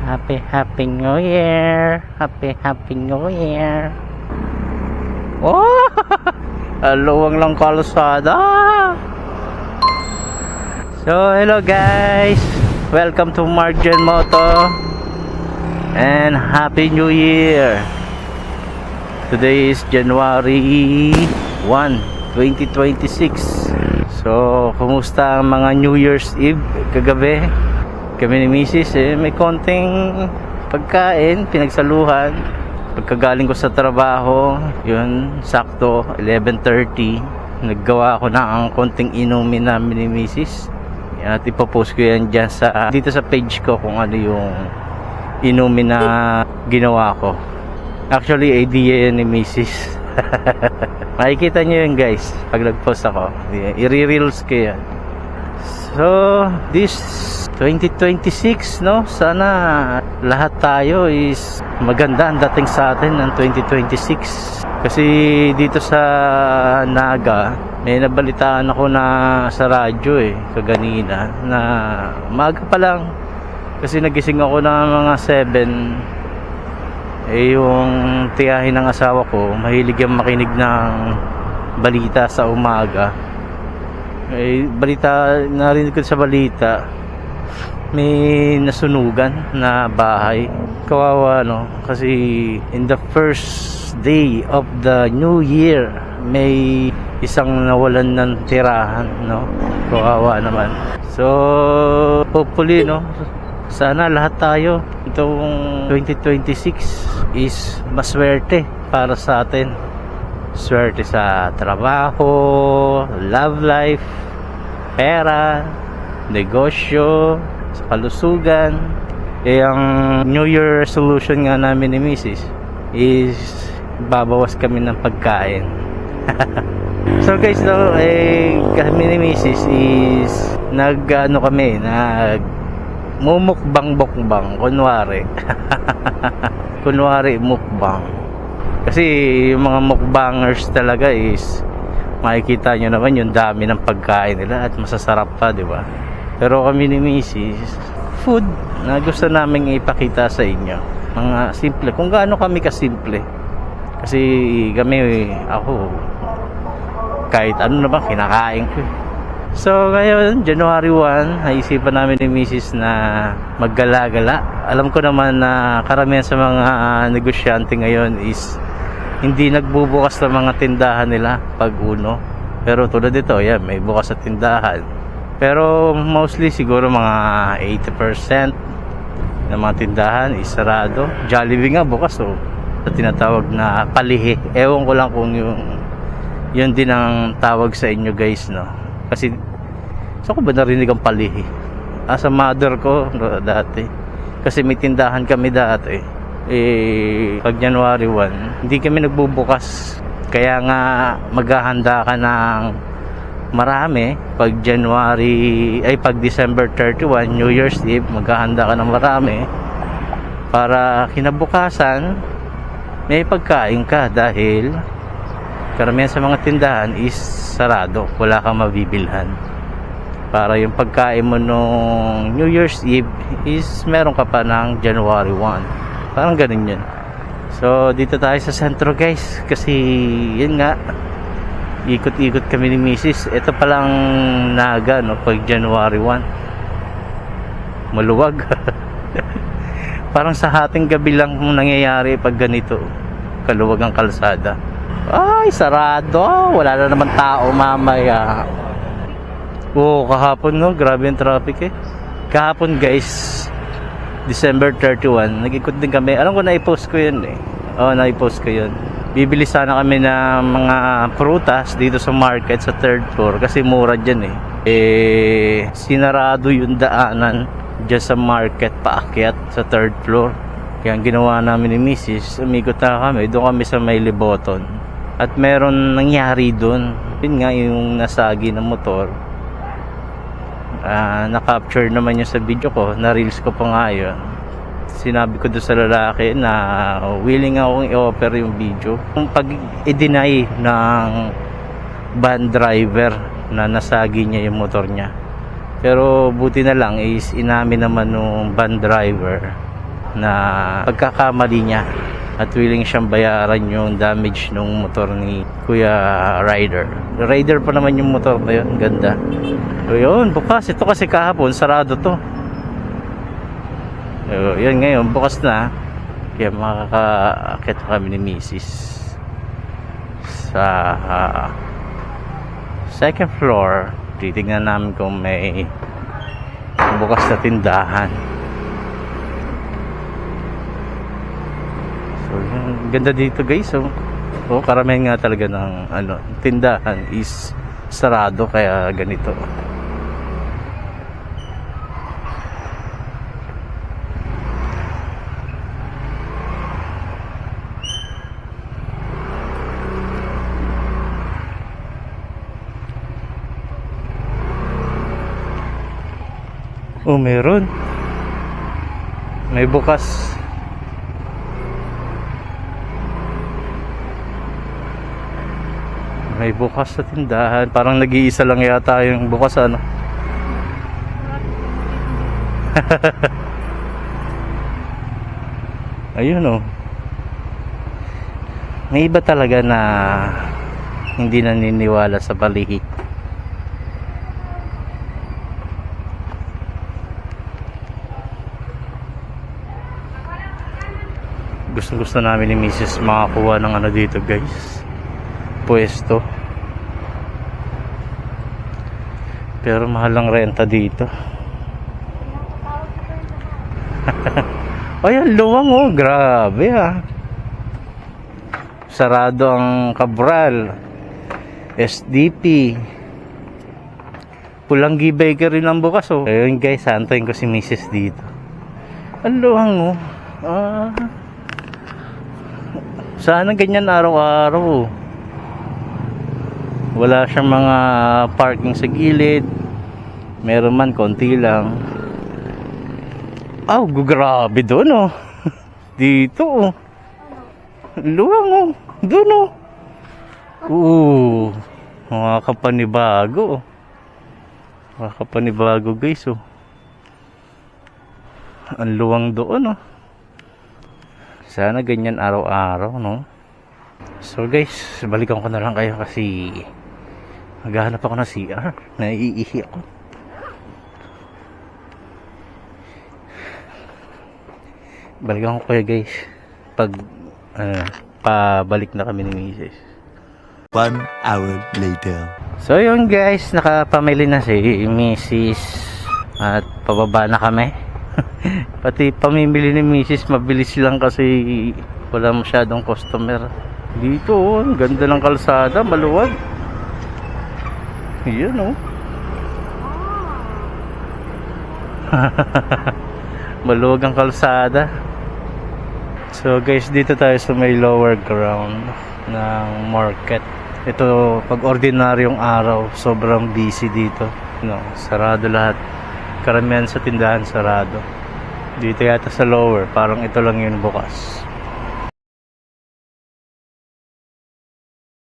Happy New Year. Happy New Year. Oh! Aluwang lang kalsada. So, hello guys. Welcome to Marjan Moto. And Happy New Year. Today is January 1, 2026. So, kumusta ang mga New Year's Eve kagabi? Kami ni Mrs. May konting pagkain, pinagsaluhan. Pagkagaling ko sa trabaho, yun, sakto, 11:30. Naggawa ko na ang konting inumin namin ni Mrs. Yan, at ipopost ko yan dyan dito sa page ko kung ano yung inumin na ginawa ko. Actually, idea yan ni Mrs. Makikita nyo yun guys, pag nag-post ako. I-reels ko yan. So, this 2026, no? Sana lahat tayo is maganda ang dating sa atin ng 2026. Kasi dito sa Naga, may nabalitaan ako na sa radyo kaganina na maaga pa lang. Kasi nagising ako na mga 7. Yung tiyahin ng asawa ko, mahilig yung makinig ng balita sa umaga. Balita, narinig ko sa balita, may nasunugan na bahay. Kawawa, no? Kasi in the first day of the new year, may isang nawalan ng tirahan, no? Kawawa naman. So, hopefully, no? Sana lahat tayo itong 2026 is maswerte para sa atin. Swerte sa trabaho, love life, pera, negosyo, sa kalusugan. Ang New Year resolution nga namin ni Mrs. is babawas kami ng pagkain. So guys, no, kami ni Mrs. is kami, mumukbang-bukbang, kunwari. Kunwari mukbang. Kasi yung mga mukbangers talaga is makikita nyo naman yung dami ng pagkain nila at masasarap pa, di ba? Pero kami ni Mrs. food na gusto namin ipakita sa inyo, mga simple, kung gaano kami kasimple. Kasi kami, ako, kahit ano naman kinakain ko. So ngayon, January 1, naisipan namin ni Mrs. na maggala-gala. Alam ko naman na karamihan sa mga negosyante ngayon is hindi nagbubukas ng mga tindahan nila pag uno. Pero tulad dito, yan, may bukas sa tindahan. Pero mostly siguro mga 80% ng mga tindahan is sarado. Jollibee nga bukas, sa tinatawag na palihi. Ewan ko lang kung yun din ang tawag sa inyo guys, no? Kasi saan ko ba narinig ang palihi? Sa mother ko dati. Kasi may tindahan kami dati. Pag January 1, hindi kami nagbubukas. Kaya nga maghahanda ka ng marami pag pag December 31, New Year's Eve, maghahanda ka ng marami para kinabukasan may pagkain ka, dahil karamihan sa mga tindahan is sarado, wala kang mabibilhan. Para yung pagkain mo nung New Year's Eve is meron ka pa ng January 1. Parang ganun yun. So dito tayo sa sentro guys, kasi yun nga, ikot-ikot kami ni Mrs. Ito palang Naga, no, pag January 1 maluwag. Parang sa hating gabi lang nangyayari pag ganito kaluwag ang kalsada. Ay, sarado, wala na naman tao mamaya. Kahapon, no, grabe yung traffic kahapon guys, December 31, nag-ikot din kami. Alam ko na-i-post ko yun na-i-post ko yun. Bibili sana kami ng mga prutas dito sa market sa 3rd floor kasi mura dyan sinarado yung daanan dyan sa market paakyat sa 3rd floor. Kaya ang ginawa namin ni Mrs., umikot na kami, doon kami sa may Liboton. At meron nangyari doon, yun nga yung nasagi ng motor. Na-capture naman yun sa video ko, na-reels ko pa nga yun. Sinabi ko doon sa lalaki na willing akong i-offer yung video kung pag i-deny ng van driver na nasagi niya yung motor niya. Pero buti na lang is inamin naman nung van driver na pagkakamali niya at willing siyang bayaran yung damage ng motor ni Kuya Rider. Rider pa naman yung motor na yun, ganda. So yun, bukas. Ito kasi kahapon, sarado to. So, yun ngayon, bukas na. Kaya makakaakit kami ni Mrs. sa second floor. Titignan namin kung may bukas na tindahan. So, yung ganda dito guys. So, karamihan nga talaga ng tindahan is sarado kaya ganito. Oh, meron. May bukas. May bukas sa tindahan. Parang nag-iisa lang yata yung bukas Ayun oh. May iba talaga na hindi naniniwala sa balihi. Gusto namin ni Mrs. makakuha ng dito guys, pwesto, pero mahal ang renta dito. Ayan, luwang oh, grabe sarado ang Cabral, SDP, Pulanggi Bakery ng bukas oh. Ayun guys, antayin ko si Mrs. dito. Ang luwang oh. Sana ganyan araw-araw. Wala siyang mga parking sa gilid. Meron man, konti lang. Grabe doon oh. Dito oh. Luwang oh. Doon oh. Mga kapanibago. Mga kapanibago guys oh. Ang luwang doon oh. Sana ganyan araw-araw, no? So guys, balikan ko na lang kayo kasi maghahanap ako ng CR. Naiihi ako. Balikan ko kayo guys pag pabalik na kami ni Mrs. 1 hour later. So yun guys, nakapamili na si Mrs. at pababa na kami. Pati pamimili ni Mrs. mabilis lang kasi wala masyadong customer dito oh. Ang ganda ng kalsada, maluwag. Yan oh. Maluwag ang kalsada. So guys, dito tayo sa may lower ground ng market. Ito pag ordinaryong araw, sobrang busy dito, no? Sarado lahat. Karamihan sa tindahan sarado. Dito yata sa lower, parang ito lang yun bukas.